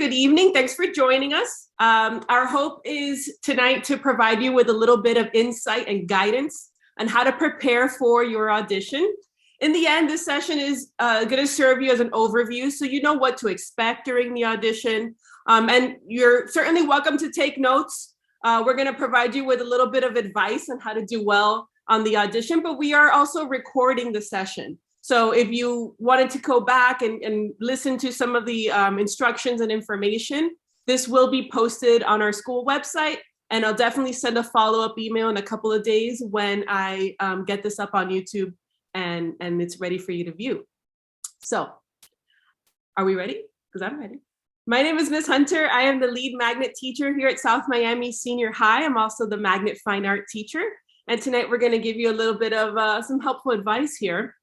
Good evening. Thanks for joining us. Our hope is tonight to provide you with a little bit of insight and guidance on how to prepare for your audition. In the end, this session is going to serve you as an overview so you know what to expect during the audition. And you're certainly welcome to take notes. We're going to provide you with a little bit of advice on how to do well on the audition, but we are also recording the session. So if you wanted to go back and listen to some of the instructions and information, this will be posted on our school website, and I'll definitely send a follow-up email in a couple of days when I get this up on YouTube and it's ready for you to view. So are we ready? Because I'm ready. My name is Ms. Hunter. I am the lead magnet teacher here at South Miami Senior High. I'm also the magnet fine art teacher. And tonight we're going to give you a little bit of some helpful advice here.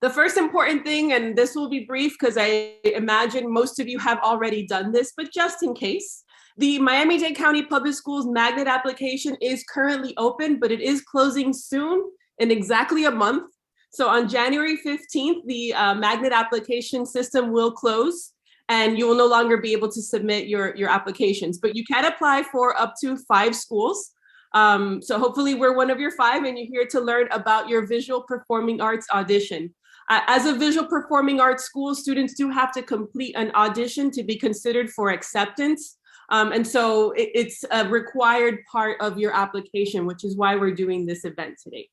The first important thing, and this will be brief because I imagine most of you have already done this, but just in case, the Miami-Dade County Public Schools magnet application is currently open, but it is closing soon in exactly a month. So on January 15th, the magnet application system will close and you will no longer be able to submit your applications, but you can apply for up to 5 schools. So hopefully we're one of your 5 and you're here to learn about your visual performing arts audition. As a visual performing arts school, students do have to complete an audition to be considered for acceptance. And so it's a required part of your application, which is why we're doing this event today.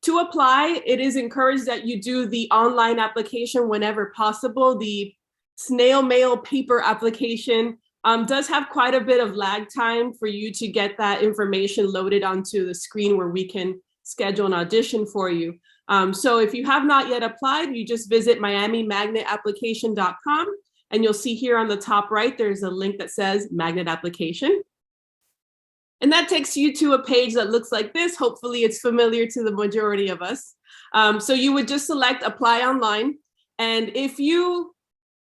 To apply, it is encouraged that you do the online application whenever possible. The snail mail paper application does have quite a bit of lag time for you to get that information loaded onto the screen where we can schedule an audition for you. So if you have not yet applied, you just visit miamimagnetapplication.com and you'll see here on the top right, there's a link that says magnet application. And that takes you to a page that looks like this. Hopefully it's familiar to the majority of us. So you would just select apply online. And if you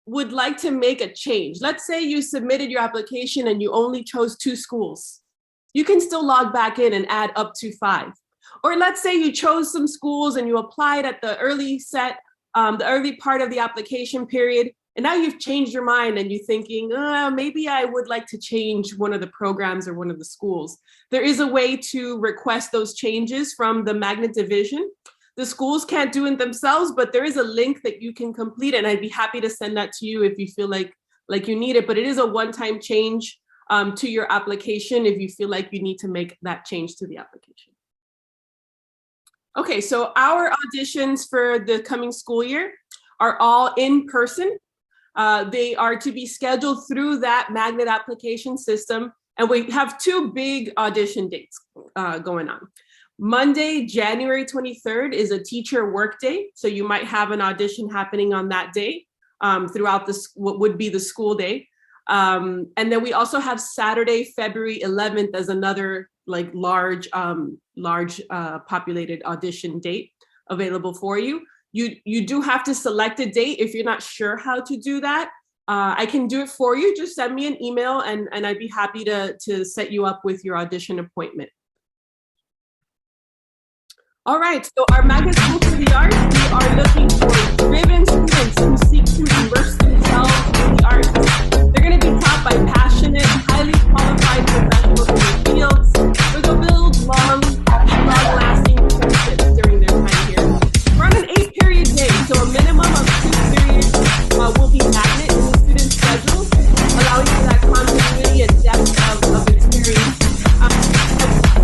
would like to make a change, let's say you submitted your application and you only chose 2 schools, you can still log back in and add up to 5. Or let's say you chose some schools and you applied at the early part of the application period, and now you've changed your mind and you're thinking, maybe I would like to change one of the programs or one of the schools. There is a way to request those changes from the magnet division. The schools can't do it themselves, but there is a link that you can complete, and I'd be happy to send that to you if you feel like you need it, but it is a one-time change to your application if you feel like you need to make that change to the application. Okay, so our auditions for the coming school year are all in person. They are to be scheduled through that magnet application system. And we have 2 big audition dates going on. Monday, January 23rd is a teacher work day. So you might have an audition happening on that day throughout what would be the school day. And then we also have Saturday, February 11th as another like large populated audition date available for you. You do have to select a date if you're not sure how to do that. I can do it for you. Just send me an email and I'd be happy to set you up with your audition appointment. All right, so our Magnet School for the Arts, we are looking for driven students who seek to immerse themselves in the arts. They're going to be taught by passionate, highly qualified professionals in their fields who will build long-lasting friendships during their time here. We're on an 8-period day, so a minimum of 2 periods will be magnet in the students' schedules, allowing for that continuity and depth of experience.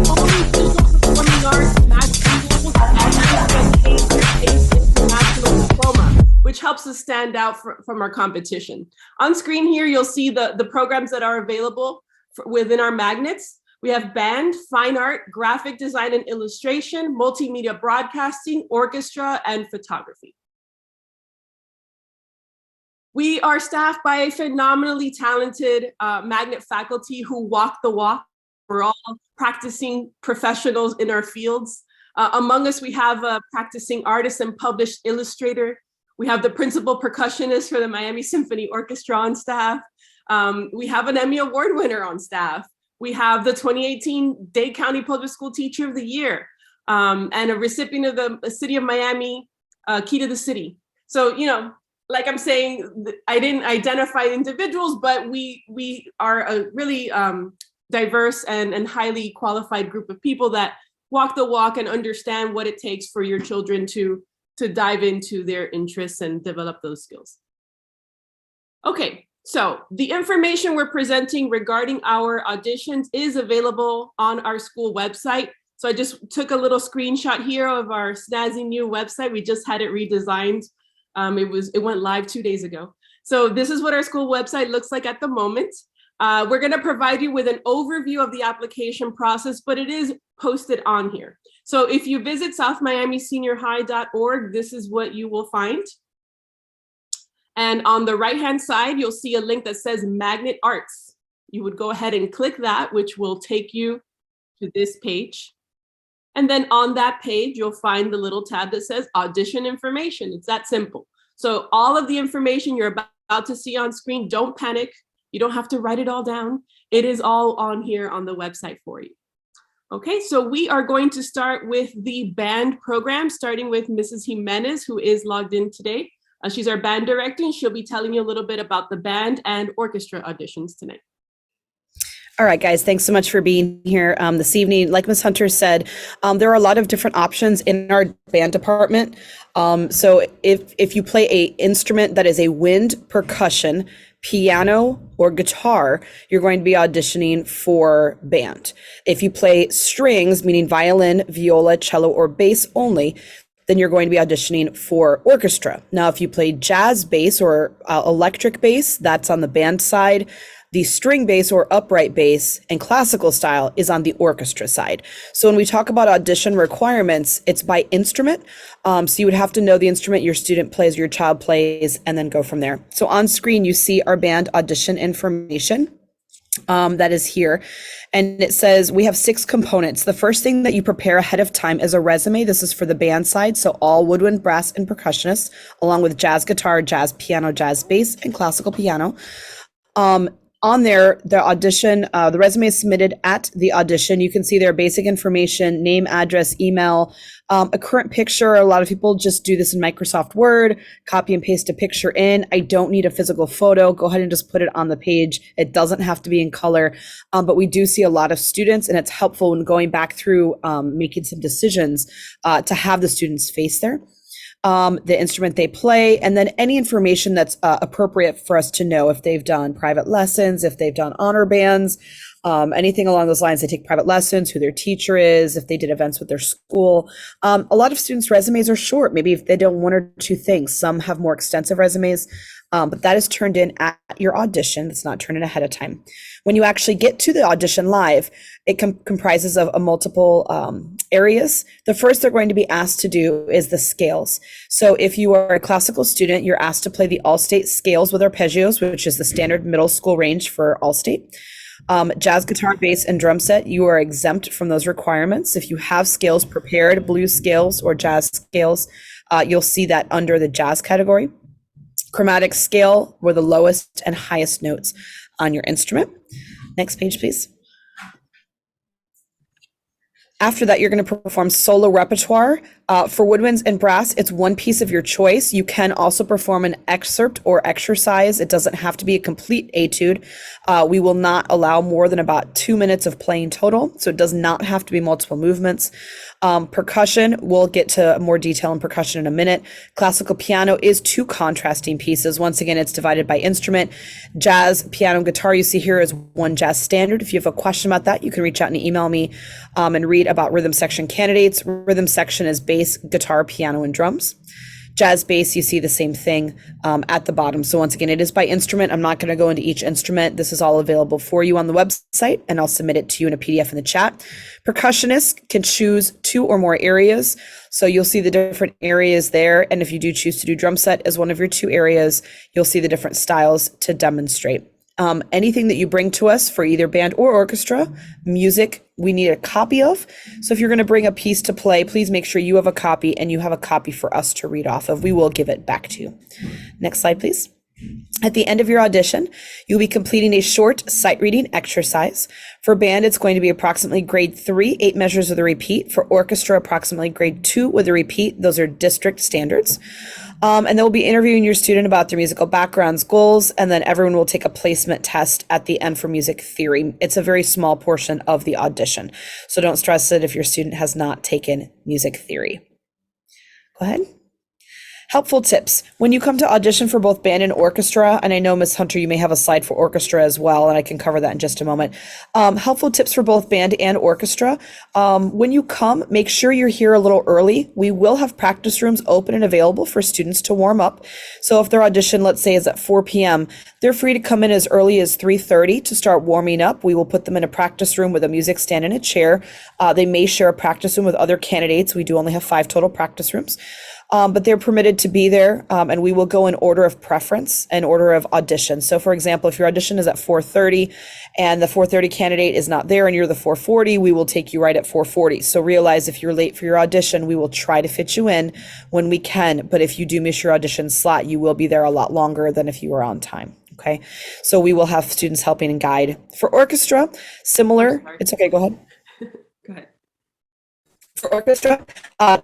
Only visual performing arts magnet schools automatically obtain international diploma, which helps us stand out from our competition. On screen here, you'll see the programs that are available within our magnets. We have band, fine art, graphic design and illustration, multimedia broadcasting, orchestra, and photography. We are staffed by a phenomenally talented magnet faculty who walk the walk. We're all practicing professionals in our fields. Among us, we have a practicing artist and published illustrator. We have the principal percussionist for the Miami Symphony Orchestra on staff. We have an Emmy Award winner on staff. We have the 2018 Dade County Public School Teacher of the Year and a recipient of the City of Miami Key to the City. So, you know, like I'm saying, I didn't identify individuals, but we are a really diverse and highly qualified group of people that walk the walk and understand what it takes for your children to dive into their interests and develop those skills. Okay, so the information we're presenting regarding our auditions is available on our school website. So I just took a little screenshot here of our snazzy new website. We just had it redesigned. It went live 2 days ago. So this is what our school website looks like at the moment. We're going to provide you with an overview of the application process, but it is posted on here. So if you visit southmiamiseniorhigh.org, this is what you will find. And on the right-hand side, you'll see a link that says Magnet Arts. You would go ahead and click that, which will take you to this page. And then on that page, you'll find the little tab that says audition information. It's that simple. So all of the information you're about to see on screen, don't panic. You don't have to write it all down. It is all on here on the website for you. Okay, so we are going to start with the band program, starting with Mrs. Jimenez, who is logged in today. She's our band director, and she'll be telling you a little bit about the band and orchestra auditions tonight. All right, guys, thanks so much for being here this evening. Like Ms. Hunter said, there are a lot of different options in our band department. So if you play an instrument that is a wind, percussion, piano, or guitar, you're going to be auditioning for band. If you play strings, meaning violin, viola, cello, or bass only, then you're going to be auditioning for orchestra. Now, if you play jazz bass or electric bass, that's on the band side. The string bass or upright bass and classical style is on the orchestra side. So when we talk about audition requirements, it's by instrument. So you would have to know the instrument your student plays, your child plays, and then go from there. So on screen, you see our band audition information. That is here. And it says we have 6 components. The first thing that you prepare ahead of time is a resume. This is for the band side. So all woodwind, brass, and percussionists, along with jazz guitar, jazz piano, jazz bass, and classical piano. On there, the audition, the resume is submitted at the audition. You can see their basic information, name, address, email, a current picture. A lot of people just do this in Microsoft Word, copy and paste a picture in. I don't need a physical photo. Go ahead and just put it on the page. It doesn't have to be in color, but we do see a lot of students, and it's helpful when going back through making some decisions to have the students' face there. The instrument they play, and then any information that's appropriate for us to know, if they've done private lessons, if they've done honor bands, anything along those lines. They take private lessons, who their teacher is, if they did events with their school. A lot of students' resumes are short. Maybe if they done 1 or 2 things. Some have more extensive resumes, but that is turned in at your audition. It's not turned in ahead of time. When you actually get to the audition live, it comprises of multiple areas. The first they're going to be asked to do is the scales. So if you are a classical student, you're asked to play the all-state scales with arpeggios, which is the standard middle school range for all-state. Jazz guitar, bass, and drum set, you are exempt from those requirements. If you have scales prepared, blues scales or jazz scales, you'll see that under the jazz category. Chromatic scale were the lowest and highest notes on your instrument. Next page, please. After that, you're going to perform solo repertoire. For woodwinds and brass, it's one piece of your choice. You can also perform an excerpt or exercise. It doesn't have to be a complete etude. We will not allow more than about 2 minutes of playing total, so it does not have to be multiple movements. Percussion, we'll get to more detail in percussion in a minute. Classical piano is 2 contrasting pieces. Once again, it's divided by instrument. Jazz, piano, and guitar you see here is 1 jazz standard. If you have a question about that, you can reach out and email me and read about rhythm section candidates. Rhythm section is bass, guitar, piano, and drums. Jazz bass, you see the same thing at the bottom. So once again, it is by instrument. I'm not going to go into each instrument. This is all available for you on the website, and I'll submit it to you in a PDF in the chat. Percussionists can choose 2 or more areas. So you'll see the different areas there. And if you do choose to do drum set as one of your 2 areas, you'll see the different styles to demonstrate. Anything that you bring to us for either band or orchestra, music, we need a copy of. So if you're going to bring a piece to play, please make sure you have a copy and you have a copy for us to read off of. We will give it back to you. Next slide, please. At the end of your audition, you'll be completing a short sight reading exercise. For band, it's going to be approximately grade 3, 8 measures with a repeat. For orchestra, approximately grade 2 with a repeat. Those are district standards. And then we'll be interviewing your student about their musical backgrounds, goals, and then everyone will take a placement test at the end for music theory. It's a very small portion of the audition. So don't stress it if your student has not taken music theory. Go ahead. Helpful tips. When you come to audition for both band and orchestra, and I know, Ms. Hunter, you may have a slide for orchestra as well, and I can cover that in just a moment. Helpful tips for both band and orchestra. When you come, make sure you're here a little early. We will have practice rooms open and available for students to warm up. So if their audition, let's say, is at 4 p.m., they're free to come in as early as 3:30 to start warming up. We will put them in a practice room with a music stand and a chair. They may share a practice room with other candidates. We do only have 5 total practice rooms. But they're permitted to be there, and we will go in order of preference and order of audition. So, for example, if your audition is at 4:30 and the 4:30 candidate is not there and you're the 4:40, we will take you right at 4:40. So realize if you're late for your audition, we will try to fit you in when we can. But if you do miss your audition slot, you will be there a lot longer than if you were on time. Okay, so we will have students helping and guide. For orchestra, similar. It's okay, go ahead. Go ahead. For orchestra,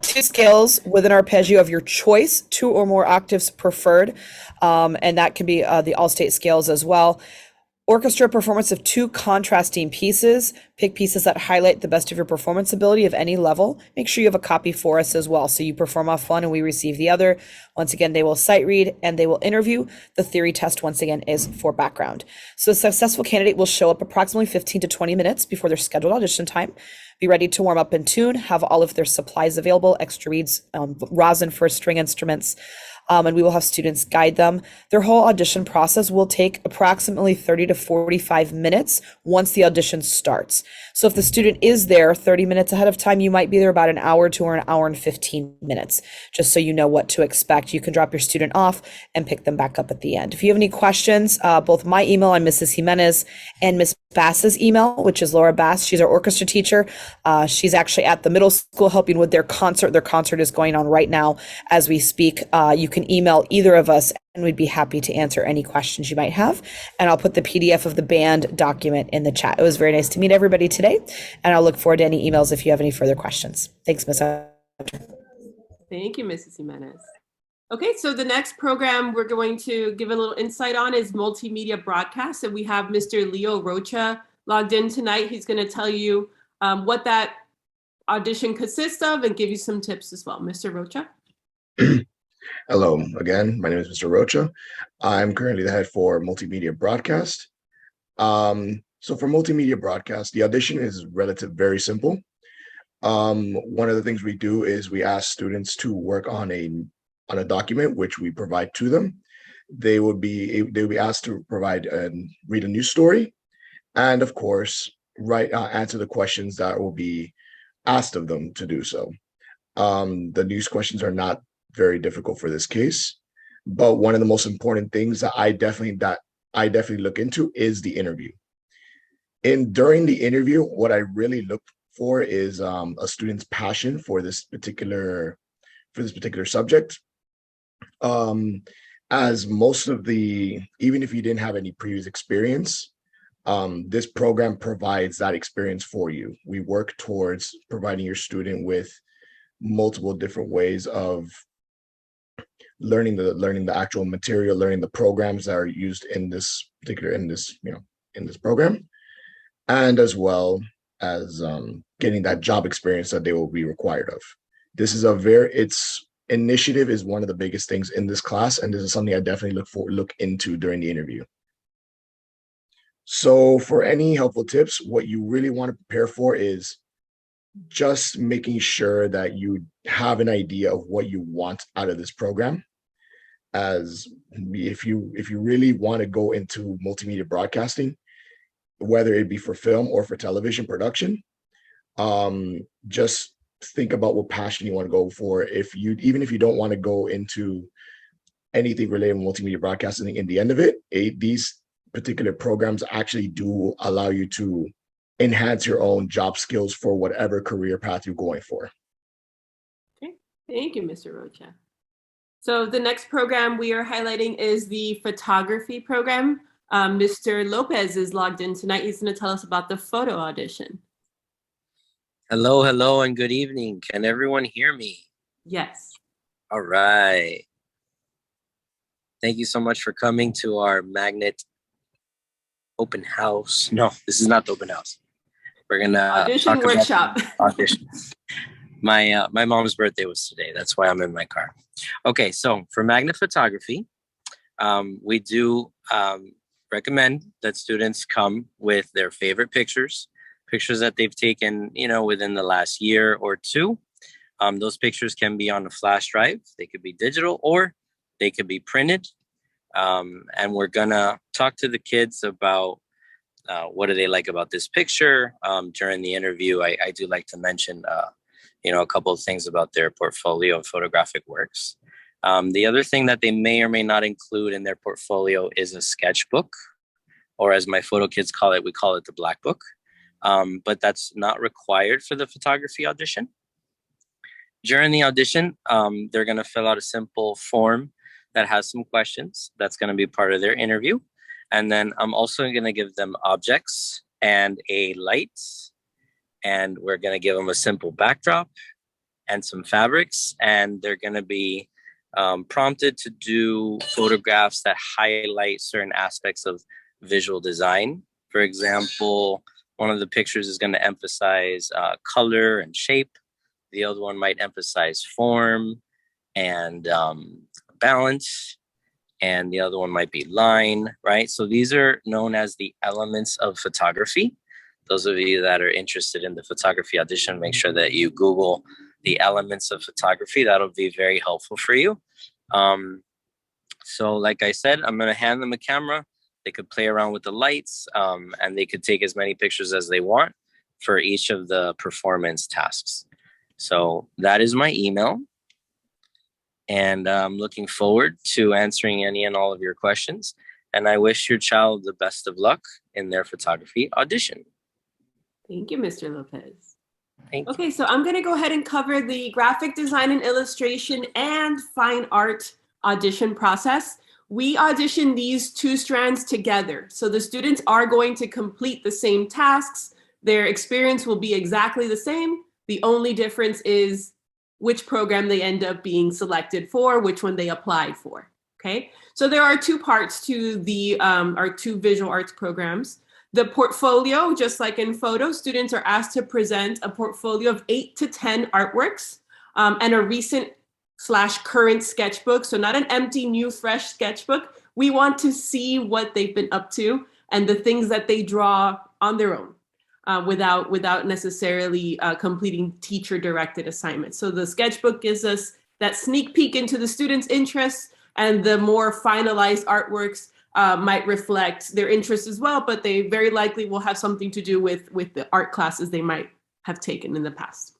2 scales with an arpeggio of your choice, 2 or more octaves preferred, and that can be the all-state scales as well. Orchestra performance of 2 contrasting pieces. Pick pieces that highlight the best of your performance ability of any level. Make sure you have a copy for us as well. So you perform off one and we receive the other. Once again, they will sight read and they will interview. The theory test, once again, is for background. So a successful candidate will show up approximately 15 to 20 minutes before their scheduled audition time. Be ready to warm up and tune, have all of their supplies available, extra reeds, rosin for string instruments, and we will have students guide them. Their whole audition process will take approximately 30 to 45 minutes once the audition starts. So if the student is there 30 minutes ahead of time, you might be there about an hour to or an hour and 15 minutes, just so you know what to expect. You can drop your student off and pick them back up at the end. If you have any questions, both my email, I'm Mrs. Jimenez, and Miss Bass's email, which is Laura Bass. She's our orchestra teacher. She's actually at the middle school helping with their concert. Their concert is going on right now as we speak. You can email either of us and we'd be happy to answer any questions you might have. And I'll put the PDF of the band document in the chat. It was very nice to meet everybody today. And I'll look forward to any emails if you have any further questions. Thanks, Ms. Hunter. Thank you, Mrs. Jimenez. Okay, so the next program we're going to give a little insight on is multimedia broadcast. And we have Mr. Leo Rocha logged in tonight. He's going to tell you what that audition consists of and give you some tips as well. Mr. Rocha. Hello again, my name is Mr. Rocha. I'm currently the head for multimedia broadcast. So for multimedia broadcast, the audition is very simple. One of the things we do is we ask students to work on a document which we provide to them. They will be asked to read a news story, and of course, answer the questions that will be asked of them to do so. The news questions are not very difficult for this case, but one of the most important things that I definitely look into is the interview. During the interview, what I really look for is a student's passion for this particular subject. As most of even if you didn't have any previous experience, this program provides that experience for you. We work towards providing your student with multiple different ways of learning the actual material, learning the programs that are used in this program, and as well as getting that job experience that they will be required of. This is initiative is one of the biggest things in this class, and this is something I definitely look into during the interview. So for any helpful tips, what you really want to prepare for is just making sure that you have an idea of what you want out of this program. As if you really want to go into multimedia broadcasting, whether it be for film or for television production, just think about what passion you want to go for. Even if you don't want to go into anything related to multimedia broadcasting, in the end of it, these particular programs actually do allow you to enhance your own job skills for whatever career path you're going for. Okay, thank you, Mr. Rocha. So the next program we are highlighting is the photography program. Mr. Lopez is logged in tonight. He's going to tell us about the photo audition. Hello, and good evening. Can everyone hear me? Yes. All right. Thank you so much for coming to our Magnet open house. No, this is not the open house. We're gonna Audition talk workshop. about audition. My mom's birthday was today. That's why I'm in my car. Okay, so for Magnet Photography, we do recommend that students come with their favorite pictures that they've taken, within the last year or two. Those pictures can be on a flash drive. They could be digital or they could be printed. And we're gonna talk to the kids about what do they like about this picture. During the interview, I do like to mention, a couple of things about their portfolio of photographic works. The other thing that they may or may not include in their portfolio is a sketchbook, or as my photo kids call it, we call it the black book. But that's not required for the photography audition. During the audition, they're going to fill out a simple form that has some questions. That's going to be part of their interview. And then I'm also going to give them objects and a light. And we're going to give them a simple backdrop and some fabrics. And they're going to be prompted to do photographs that highlight certain aspects of visual design. For example, one of the pictures is going to emphasize color and shape. The other one might emphasize form and balance. And the other one might be line, right? So these are known as the elements of photography. Those of you that are interested in the photography audition, make sure that you Google the elements of photography. That'll be very helpful for you. So like I said, I'm going to hand them a camera. They could play around with the lights, and they could take as many pictures as they want for each of the performance tasks. So that is my email. And I'm looking forward to answering any and all of your questions. And I wish your child the best of luck in their photography audition. Thank you, Mr. Lopez. Thank you. Okay, so I'm going to go ahead and cover the graphic design and illustration and fine art audition process. We audition these two strands together. So the students are going to complete the same tasks. Their experience will be exactly the same. The only difference is which program they end up being selected for, which one they applied for, okay? So there are two parts to the, our two visual arts programs. The portfolio, just like in photo, students are asked to present a portfolio of 8 to 10 artworks and a recent/current sketchbook. So not an empty, new, fresh sketchbook. We want to see what they've been up to and the things that they draw on their own. Without necessarily completing teacher-directed assignments. So the sketchbook gives us that sneak peek into the students' interests, and the more finalized artworks might reflect their interests as well, but they very likely will have something to do with the art classes they might have taken in the past.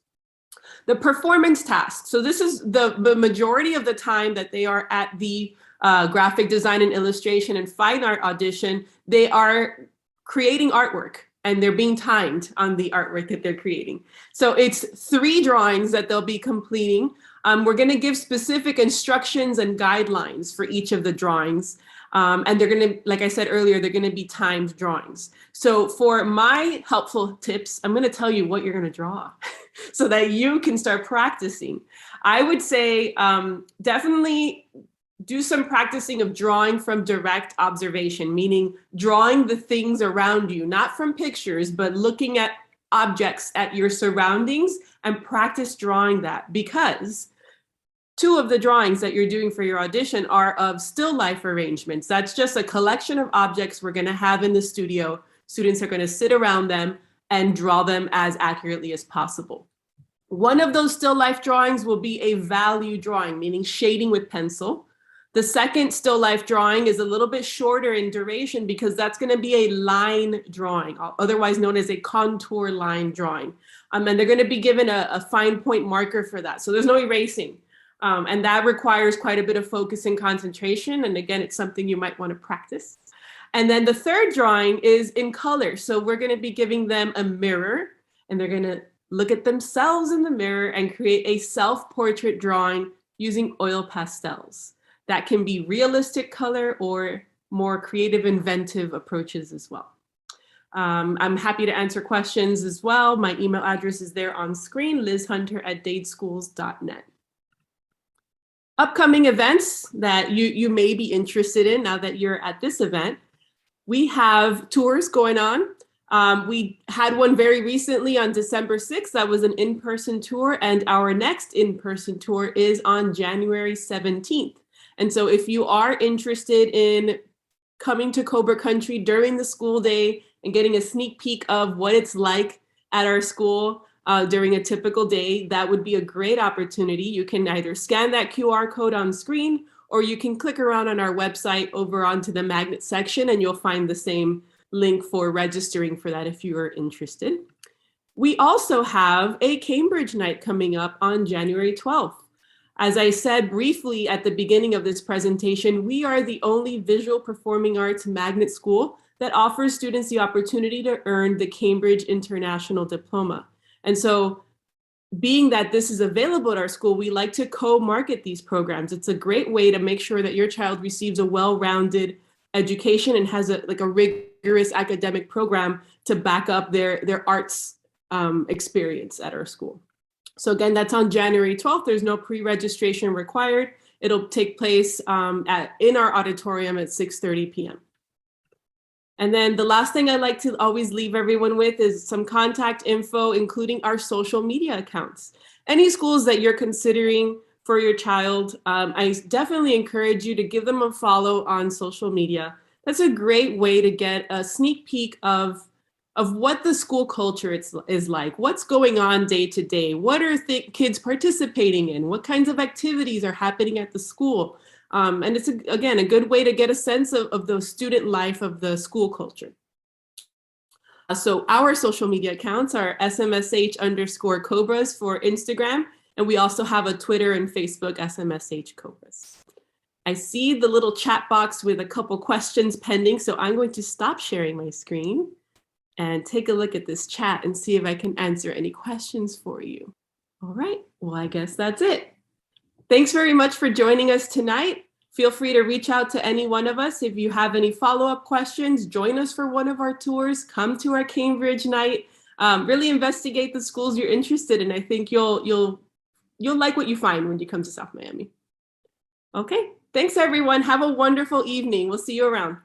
The performance task. So this is the majority of the time that they are at the graphic design and illustration and fine art audition, they are creating artwork. And they're being timed on the artwork that they're creating. So it's 3 drawings that they'll be completing. We're going to give specific instructions and guidelines for each of the drawings. And they're going to, like I said earlier, they're going to be timed drawings. So for my helpful tips, I'm going to tell you what you're going to draw so that you can start practicing. I would say definitely do some practicing of drawing from direct observation, meaning drawing the things around you, not from pictures, but looking at objects at your surroundings and practice drawing that, because 2 of the drawings that you're doing for your audition are of still life arrangements. That's just a collection of objects we're going to have in the studio. Students are going to sit around them and draw them as accurately as possible. One of those still life drawings will be a value drawing, meaning shading with pencil. The second still life drawing is a little bit shorter in duration because that's going to be a line drawing, otherwise known as a contour line drawing. And they're going to be given a fine point marker for that. So there's no erasing. And that requires quite a bit of focus and concentration. And again, it's something you might want to practice. And then the third drawing is in color. So we're going to be giving them a mirror, and they're going to look at themselves in the mirror and create a self-portrait drawing using oil pastels. That can be realistic color or more creative, inventive approaches as well. I'm happy to answer questions as well. My email address is there on screen, lizhunter@dadeschools.net. upcoming events that you may be interested in now that you're at this event. We have tours going on. We had one very recently on December 6th. That was an in-person tour, and our next in-person tour is on January 17th. And so if you are interested in coming to Cobra Country during the school day and getting a sneak peek of what it's like at our school during a typical day, that would be a great opportunity. You can either scan that QR code on screen, or you can click around on our website over onto the Magnet section, and you'll find the same link for registering for that if you are interested. We also have a Cambridge night coming up on January 12th. As I said briefly at the beginning of this presentation, we are the only visual performing arts magnet school that offers students the opportunity to earn the Cambridge International Diploma. And so being that this is available at our school, we like to co-market these programs. It's a great way to make sure that your child receives a well-rounded education and has a rigorous academic program to back up their arts experience at our school. So again, that's on January 12th. There's no pre-registration required. It'll take place in our auditorium at 6:30 p.m. And then the last thing I like to always leave everyone with is some contact info, including our social media accounts. Any schools that you're considering for your child, I definitely encourage you to give them a follow on social media. That's a great way to get a sneak peek of what the school culture is like, what's going on day to day, what are kids participating in, what kinds of activities are happening at the school. And it's, again, a good way to get a sense of the student life of the school culture. So our social media accounts are SMSH_Cobras for Instagram, and we also have a Twitter and Facebook SMSH Cobras. I see the little chat box with a couple questions pending, so I'm going to stop sharing my screen and take a look at this chat and see if I can answer any questions for you. All right, well, I guess that's it. Thanks very much for joining us tonight. Feel free to reach out to any one of us if you have any follow-up questions. Join us for one of our tours. Come to our Cambridge night. Really investigate the schools you're interested in. I think you'll like what you find when you come to South Miami. Okay, thanks everyone. Have a wonderful evening. We'll see you around.